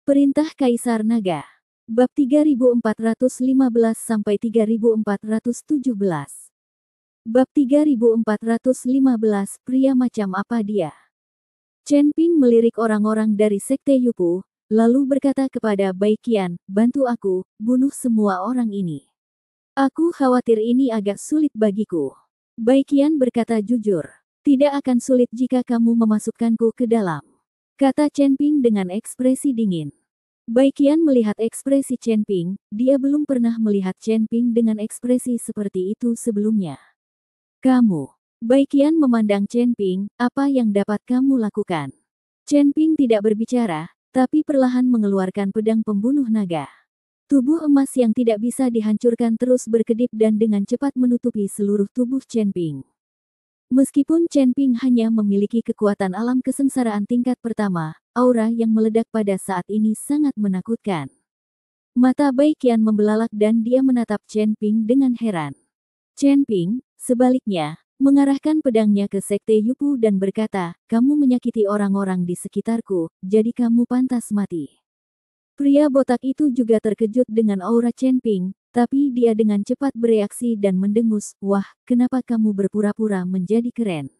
Perintah Kaisar Naga. Bab 3415-3417. Bab 3415, pria macam apa dia? Chen Ping melirik orang-orang dari Sekte Yupu, lalu berkata kepada Bai Qian, bantu aku, bunuh semua orang ini. Aku khawatir ini agak sulit bagiku. Bai Qian berkata jujur, tidak akan sulit jika kamu memasukkanku ke dalam, kata Chen Ping dengan ekspresi dingin. Bai Qian melihat ekspresi Chen Ping, dia belum pernah melihat Chen Ping dengan ekspresi seperti itu sebelumnya. Kamu. Bai Qian memandang Chen Ping, apa yang dapat kamu lakukan? Chen Ping tidak berbicara, tapi perlahan mengeluarkan pedang pembunuh naga. Tubuh emas yang tidak bisa dihancurkan terus berkedip dan dengan cepat menutupi seluruh tubuh Chen Ping. Meskipun Chen Ping hanya memiliki kekuatan alam kesengsaraan tingkat pertama, aura yang meledak pada saat ini sangat menakutkan. Mata Bai Qian membelalak dan dia menatap Chen Ping dengan heran. Chen Ping, sebaliknya, mengarahkan pedangnya ke Sekte Yupu dan berkata, kamu menyakiti orang-orang di sekitarku, jadi kamu pantas mati. Pria botak itu juga terkejut dengan aura Chen Ping, tapi dia dengan cepat bereaksi dan mendengus, wah, kenapa kamu berpura-pura menjadi keren?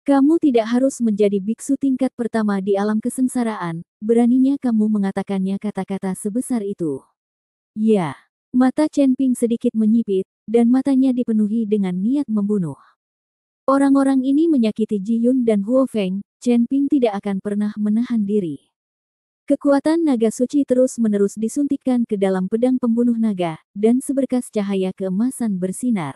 Kamu tidak harus menjadi biksu tingkat pertama di alam kesengsaraan, beraninya kamu mengatakannya kata-kata sebesar itu. Ya, mata Chen Ping sedikit menyipit, dan matanya dipenuhi dengan niat membunuh. Orang-orang ini menyakiti Ji Yun dan Huo Feng, Chen Ping tidak akan pernah menahan diri. Kekuatan naga suci terus-menerus disuntikkan ke dalam pedang pembunuh naga, dan seberkas cahaya keemasan bersinar.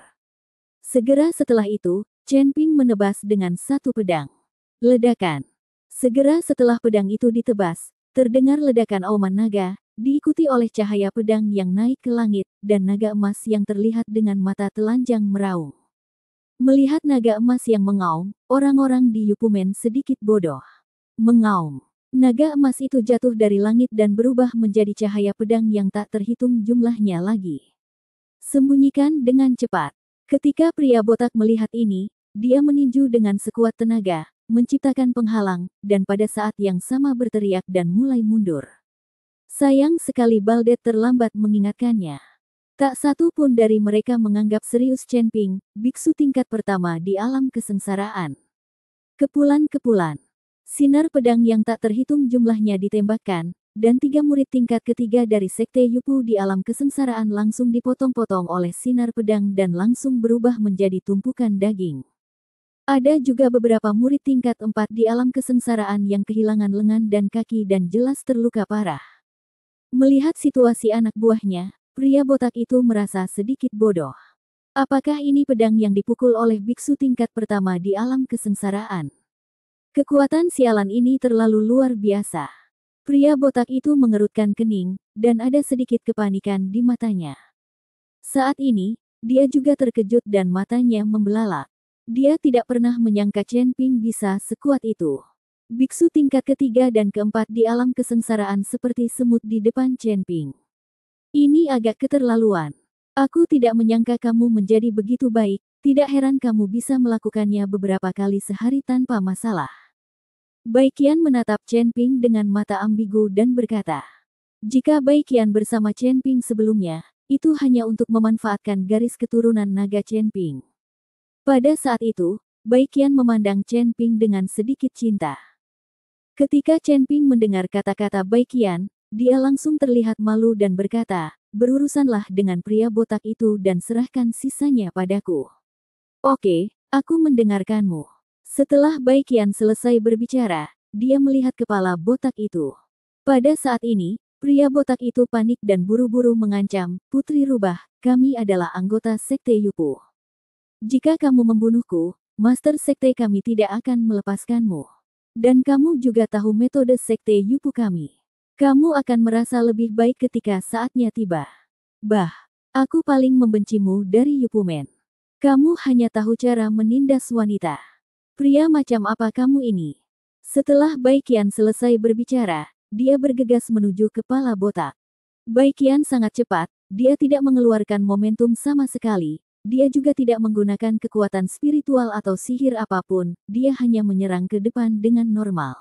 Segera setelah itu, Chen Ping menebas dengan satu pedang. Ledakan. Segera setelah pedang itu ditebas, terdengar ledakan auman naga, diikuti oleh cahaya pedang yang naik ke langit, dan naga emas yang terlihat dengan mata telanjang meraung. Melihat naga emas yang mengaum, orang-orang di Yupumen sedikit bodoh. Mengaum. Naga emas itu jatuh dari langit dan berubah menjadi cahaya pedang yang tak terhitung jumlahnya lagi. Sembunyikan dengan cepat. Ketika pria botak melihat ini, dia meninju dengan sekuat tenaga, menciptakan penghalang, dan pada saat yang sama berteriak dan mulai mundur. Sayang sekali Baldet terlambat mengingatkannya. Tak satu pun dari mereka menganggap serius Chen Ping, biksu tingkat pertama di alam kesengsaraan. Kepulan-kepulan. Sinar pedang yang tak terhitung jumlahnya ditembakkan, dan 3 murid tingkat ketiga dari Sekte Yupu di alam kesengsaraan langsung dipotong-potong oleh sinar pedang dan langsung berubah menjadi tumpukan daging. Ada juga beberapa murid tingkat 4 di alam kesengsaraan yang kehilangan lengan dan kaki dan jelas terluka parah. Melihat situasi anak buahnya, pria botak itu merasa sedikit bodoh. Apakah ini pedang yang dipukul oleh biksu tingkat pertama di alam kesengsaraan? Kekuatan sialan ini terlalu luar biasa. Pria botak itu mengerutkan kening, dan ada sedikit kepanikan di matanya. Saat ini, dia juga terkejut dan matanya membelalak. Dia tidak pernah menyangka Chen Ping bisa sekuat itu. Biksu tingkat ketiga dan keempat di alam kesengsaraan seperti semut di depan Chen Ping. Ini agak keterlaluan. Aku tidak menyangka kamu menjadi begitu baik, tidak heran kamu bisa melakukannya beberapa kali sehari tanpa masalah. Bai Qian menatap Chen Ping dengan mata ambigu dan berkata, jika Bai Qian bersama Chen Ping sebelumnya, itu hanya untuk memanfaatkan garis keturunan naga Chen Ping. Pada saat itu, Bai Qian memandang Chen Ping dengan sedikit cinta. Ketika Chen Ping mendengar kata-kata Bai Qian, dia langsung terlihat malu dan berkata, berurusanlah dengan pria botak itu dan serahkan sisanya padaku. Oke, aku mendengarkanmu. Setelah Bai Qian selesai berbicara, dia melihat kepala botak itu. Pada saat ini, pria botak itu panik dan buru-buru mengancam, Putri Rubah, kami adalah anggota Sekte Yupu. Jika kamu membunuhku, Master Sekte kami tidak akan melepaskanmu. Dan kamu juga tahu metode Sekte Yupu kami. Kamu akan merasa lebih baik ketika saatnya tiba. Bah, aku paling membencimu dari Yupumen. Kamu hanya tahu cara menindas wanita. Pria macam apa kamu ini? Setelah Bai Qian selesai berbicara, dia bergegas menuju kepala botak. Bai Qian sangat cepat, dia tidak mengeluarkan momentum sama sekali, dia juga tidak menggunakan kekuatan spiritual atau sihir apapun, dia hanya menyerang ke depan dengan normal.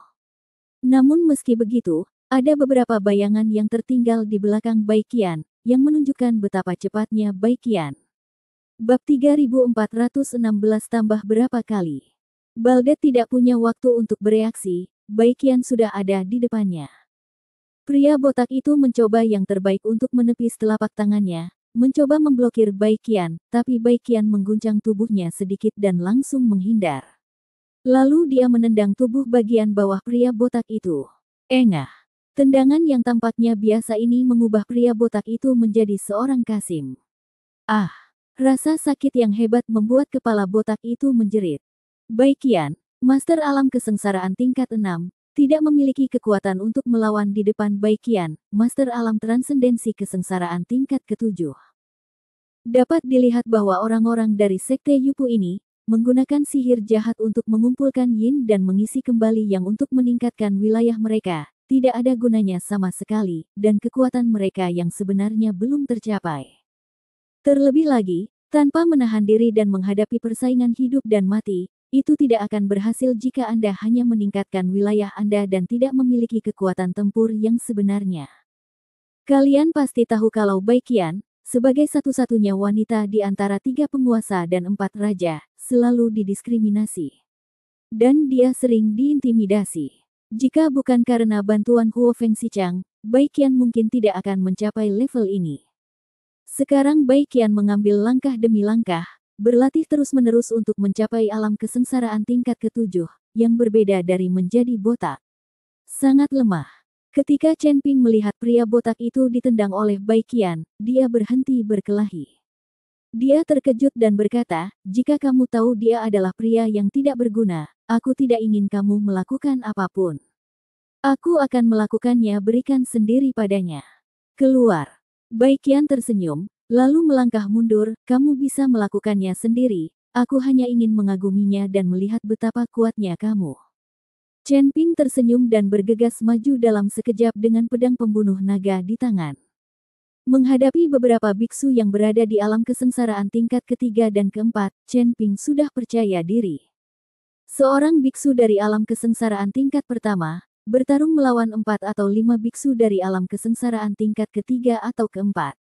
Namun meski begitu, Ada beberapa bayangan yang tertinggal di belakang Baiqian, yang menunjukkan betapa cepatnya Baiqian. Bab 3416 tambah berapa kali? Baldet tidak punya waktu untuk bereaksi, Baiqian sudah ada di depannya. Pria botak itu mencoba yang terbaik untuk menepis telapak tangannya, mencoba memblokir Baiqian, tapi Baiqian mengguncang tubuhnya sedikit dan langsung menghindar. Lalu dia menendang tubuh bagian bawah pria botak itu. Engah. Tendangan yang tampaknya biasa ini mengubah pria botak itu menjadi seorang Kasim. Ah! Rasa sakit yang hebat membuat kepala botak itu menjerit. Baiqian, Master Alam Kesengsaraan tingkat 6, tidak memiliki kekuatan untuk melawan di depan Baiqian, Master Alam Transendensi Kesengsaraan tingkat ke-7. Dapat dilihat bahwa orang-orang dari Sekte Yupu ini, menggunakan sihir jahat untuk mengumpulkan yin dan mengisi kembali yang untuk meningkatkan wilayah mereka, tidak ada gunanya sama sekali, dan kekuatan mereka yang sebenarnya belum tercapai. Terlebih lagi, tanpa menahan diri dan menghadapi persaingan hidup dan mati, itu tidak akan berhasil jika Anda hanya meningkatkan wilayah Anda dan tidak memiliki kekuatan tempur yang sebenarnya. Kalian pasti tahu kalau Baiqian, sebagai satu-satunya wanita di antara 3 penguasa dan 4 raja, selalu didiskriminasi. Dan dia sering diintimidasi. Jika bukan karena bantuan Huo Feng Xichang, Baiqian mungkin tidak akan mencapai level ini. Sekarang Baiqian mengambil langkah demi langkah, berlatih terus-menerus untuk mencapai alam kesengsaraan tingkat ke-7, yang berbeda dari menjadi botak. Sangat lemah. Ketika Chen Ping melihat pria botak itu ditendang oleh Baiqian, dia berhenti berkelahi. Dia terkejut dan berkata, jika kamu tahu dia adalah pria yang tidak berguna, aku tidak ingin kamu melakukan apapun. Aku akan melakukannya, berikan sendiri padanya. Keluar. Baiqian tersenyum, lalu melangkah mundur, kamu bisa melakukannya sendiri, aku hanya ingin mengaguminya dan melihat betapa kuatnya kamu. Chen Ping tersenyum dan bergegas maju dalam sekejap dengan pedang pembunuh naga di tangan. Menghadapi beberapa biksu yang berada di alam kesengsaraan tingkat ketiga dan keempat, Chen Ping sudah percaya diri. Seorang biksu dari alam kesengsaraan tingkat pertama, bertarung melawan 4 atau 5 biksu dari alam kesengsaraan tingkat ketiga atau keempat.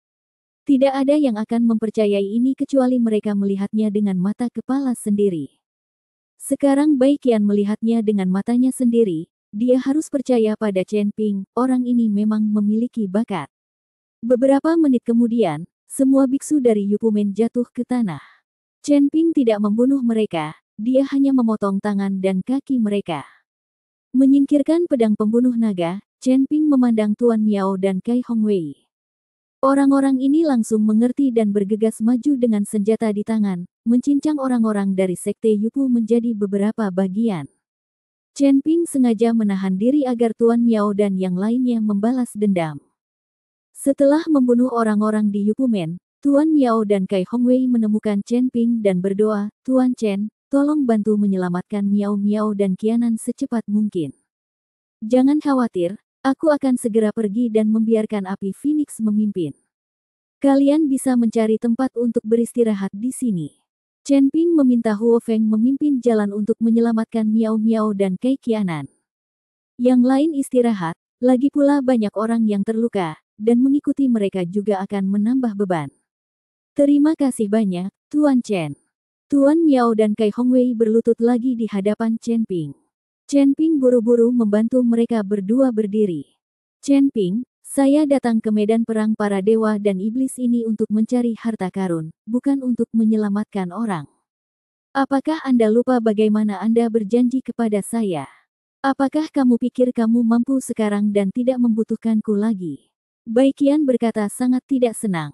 Tidak ada yang akan mempercayai ini kecuali mereka melihatnya dengan mata kepala sendiri. Sekarang Baiqian melihatnya dengan matanya sendiri, dia harus percaya pada Chen Ping, orang ini memang memiliki bakat. Beberapa menit kemudian, semua biksu dari Yupumen jatuh ke tanah. Chen Ping tidak membunuh mereka, dia hanya memotong tangan dan kaki mereka. Menyingkirkan pedang pembunuh naga, Chen Ping memandang Tuan Miao dan Kai Hongwei. Orang-orang ini langsung mengerti dan bergegas maju dengan senjata di tangan, mencincang orang-orang dari Sekte Yupu menjadi beberapa bagian. Chen Ping sengaja menahan diri agar Tuan Miao dan yang lainnya membalas dendam. Setelah membunuh orang-orang di Yupumen, Tuan Miao dan Kai Hongwei menemukan Chen Ping dan berdoa, Tuan Chen, tolong bantu menyelamatkan Miao Miao dan Qianan secepat mungkin. Jangan khawatir, aku akan segera pergi dan membiarkan api Phoenix memimpin. Kalian bisa mencari tempat untuk beristirahat di sini. Chen Ping meminta Huo Feng memimpin jalan untuk menyelamatkan Miao Miao dan Kai Qianan. Yang lain istirahat, lagi pula banyak orang yang terluka, dan mengikuti mereka juga akan menambah beban. Terima kasih banyak, Tuan Chen. Tuan Miao dan Kai Hongwei berlutut lagi di hadapan Chen Ping. Chen Ping buru-buru membantu mereka berdua berdiri. Chen Ping, saya datang ke medan perang para dewa dan iblis ini untuk mencari harta karun, bukan untuk menyelamatkan orang. Apakah Anda lupa bagaimana Anda berjanji kepada saya? Apakah kamu pikir kamu mampu sekarang dan tidak membutuhkanku lagi? Baiqian berkata sangat tidak senang.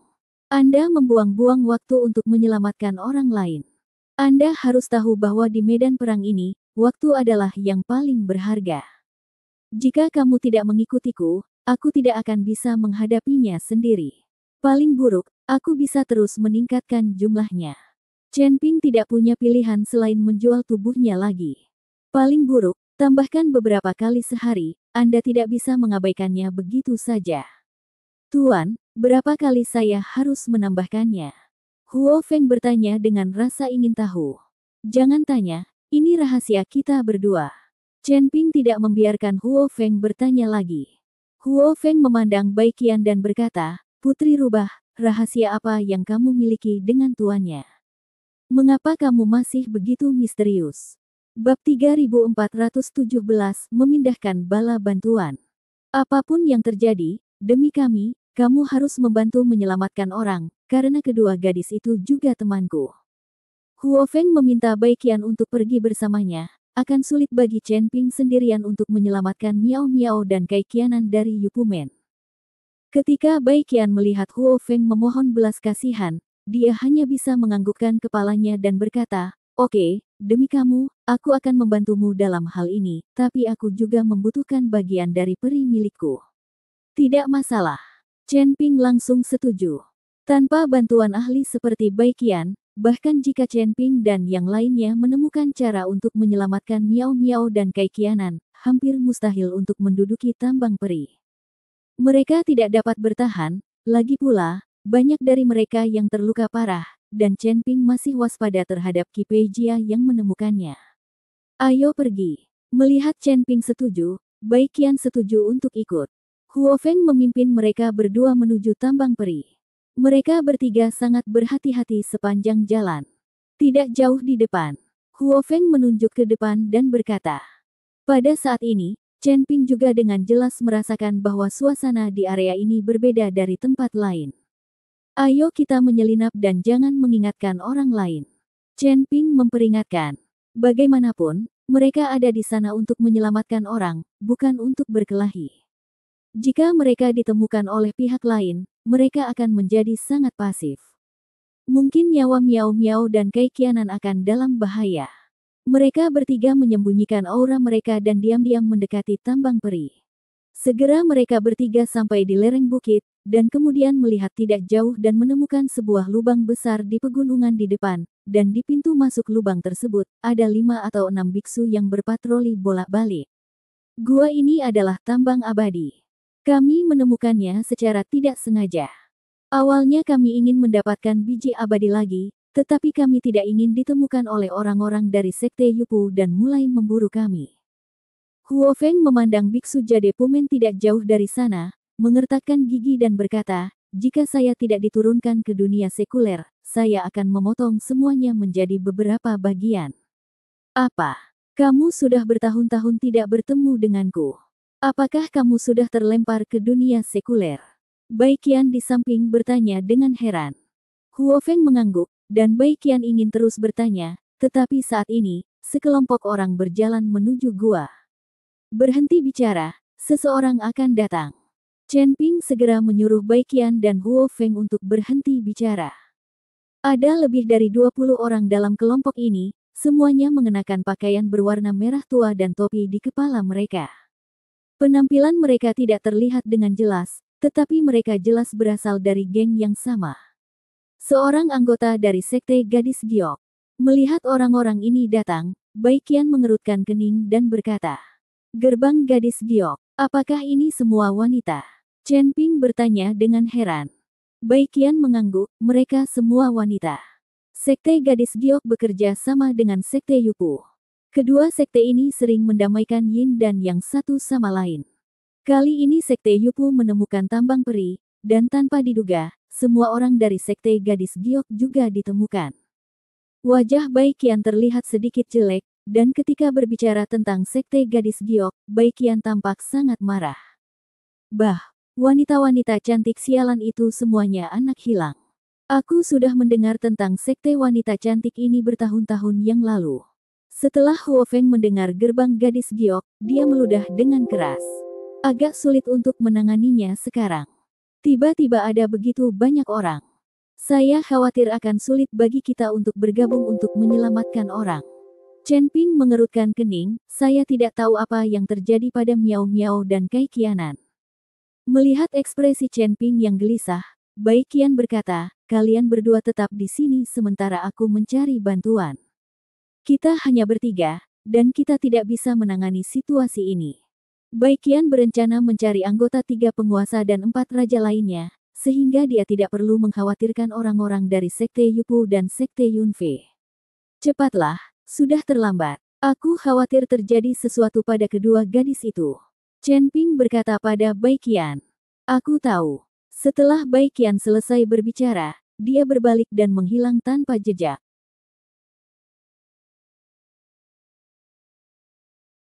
Anda membuang-buang waktu untuk menyelamatkan orang lain. Anda harus tahu bahwa di medan perang ini, waktu adalah yang paling berharga. Jika kamu tidak mengikutiku, aku tidak akan bisa menghadapinya sendiri. Paling buruk, aku bisa terus meningkatkan jumlahnya. Chen Ping tidak punya pilihan selain menjual tubuhnya lagi. Paling buruk, tambahkan beberapa kali sehari, Anda tidak bisa mengabaikannya begitu saja. Tuan, berapa kali saya harus menambahkannya? Huo Feng bertanya dengan rasa ingin tahu. Jangan tanya, ini rahasia kita berdua. Chen Ping tidak membiarkan Huo Feng bertanya lagi. Huo Feng memandang Bai Qian dan berkata, "Putri Rubah, rahasia apa yang kamu miliki dengan tuannya? Mengapa kamu masih begitu misterius?" Bab 3417 Memindahkan bala bantuan. Apapun yang terjadi, demi kami, kamu harus membantu menyelamatkan orang, karena kedua gadis itu juga temanku. Huo Feng meminta Bai Qian untuk pergi bersamanya. Akan sulit bagi Chen Ping sendirian untuk menyelamatkan Miao Miao dan Kai Qianan dari Yupumen. Ketika Bai Qian melihat Huo Feng memohon belas kasihan, dia hanya bisa menganggukkan kepalanya dan berkata, "Oke, demi kamu, aku akan membantumu dalam hal ini, tapi aku juga membutuhkan bagian dari peri milikku." "Tidak masalah." Chen Ping langsung setuju. Tanpa bantuan ahli seperti Bai Qian, bahkan jika Chen Ping dan yang lainnya menemukan cara untuk menyelamatkan Miao Miao dan Kai Qianan, hampir mustahil untuk menduduki tambang peri. Mereka tidak dapat bertahan, lagi pula, banyak dari mereka yang terluka parah, dan Chen Ping masih waspada terhadap Qi Pei Jia yang menemukannya. "Ayo pergi." Melihat Chen Ping setuju, Bai Qian setuju untuk ikut. Huo Feng memimpin mereka berdua menuju tambang peri. Mereka bertiga sangat berhati-hati sepanjang jalan. Tidak jauh di depan, Huo Feng menunjuk ke depan dan berkata. Pada saat ini, Chen Ping juga dengan jelas merasakan bahwa suasana di area ini berbeda dari tempat lain. "Ayo kita menyelinap dan jangan mengingatkan orang lain." Chen Ping memperingatkan. Bagaimanapun, mereka ada di sana untuk menyelamatkan orang, bukan untuk berkelahi. Jika mereka ditemukan oleh pihak lain, mereka akan menjadi sangat pasif. Mungkin nyawa Miao Miao dan Kai Qianan akan dalam bahaya. Mereka bertiga menyembunyikan aura mereka dan diam-diam mendekati tambang peri. Segera mereka bertiga sampai di lereng bukit, dan kemudian melihat tidak jauh dan menemukan sebuah lubang besar di pegunungan di depan, dan di pintu masuk lubang tersebut, ada 5 atau 6 biksu yang berpatroli bolak-balik. Gua ini adalah tambang abadi. Kami menemukannya secara tidak sengaja. Awalnya kami ingin mendapatkan biji abadi lagi, tetapi kami tidak ingin ditemukan oleh orang-orang dari Sekte Yupu dan mulai memburu kami. Huo Feng memandang biksu Jade Pumen tidak jauh dari sana, mengertakkan gigi dan berkata, "Jika saya tidak diturunkan ke dunia sekuler, saya akan memotong semuanya menjadi beberapa bagian." "Apa? Kamu sudah bertahun-tahun tidak bertemu denganku. Apakah kamu sudah terlempar ke dunia sekuler?" Bai Qian di samping bertanya dengan heran. Huo Feng mengangguk, dan Bai Qian ingin terus bertanya, tetapi saat ini, sekelompok orang berjalan menuju gua. "Berhenti bicara, seseorang akan datang." Chen Ping segera menyuruh Bai Qian dan Huo Feng untuk berhenti bicara. Ada lebih dari 20 orang dalam kelompok ini, semuanya mengenakan pakaian berwarna merah tua dan topi di kepala mereka. Penampilan mereka tidak terlihat dengan jelas, tetapi mereka jelas berasal dari geng yang sama. Seorang anggota dari Sekte Gadis Giok. Melihat orang-orang ini datang, Bai Qian mengerutkan kening dan berkata, "Gerbang Gadis Giok, apakah ini semua wanita?" Chen Ping bertanya dengan heran. Bai Qian mengangguk, "Mereka semua wanita. Sekte Gadis Giok bekerja sama dengan Sekte Yupu. Kedua sekte ini sering mendamaikan yin dan yang satu sama lain. Kali ini Sekte Yupu menemukan tambang peri, dan tanpa diduga, semua orang dari Sekte Gadis Giok juga ditemukan." Wajah Bai Qian terlihat sedikit jelek, dan ketika berbicara tentang Sekte Gadis Giok, Bai Qian tampak sangat marah. "Bah, wanita-wanita cantik sialan itu semuanya anak hilang. Aku sudah mendengar tentang Sekte wanita cantik ini bertahun-tahun yang lalu." Setelah Huo Feng mendengar gerbang Gadis Giok, dia meludah dengan keras. Agak sulit untuk menanganinya sekarang. Tiba-tiba ada begitu banyak orang. Saya khawatir akan sulit bagi kita untuk bergabung untuk menyelamatkan orang. Chen Ping mengerutkan kening, "Saya tidak tahu apa yang terjadi pada Miao Miao dan Kai Qianan." Melihat ekspresi Chen Ping yang gelisah, Bai Qian berkata, "Kalian berdua tetap di sini sementara aku mencari bantuan. Kita hanya bertiga, dan kita tidak bisa menangani situasi ini." Bai Qian berencana mencari anggota 3 penguasa dan 4 raja lainnya, sehingga dia tidak perlu mengkhawatirkan orang-orang dari Sekte Yupu dan Sekte Yunfei. "Cepatlah, sudah terlambat. Aku khawatir terjadi sesuatu pada kedua gadis itu." Chen Ping berkata pada Bai Qian. Aku tahu. Setelah Bai Qian selesai berbicara, dia berbalik dan menghilang tanpa jejak.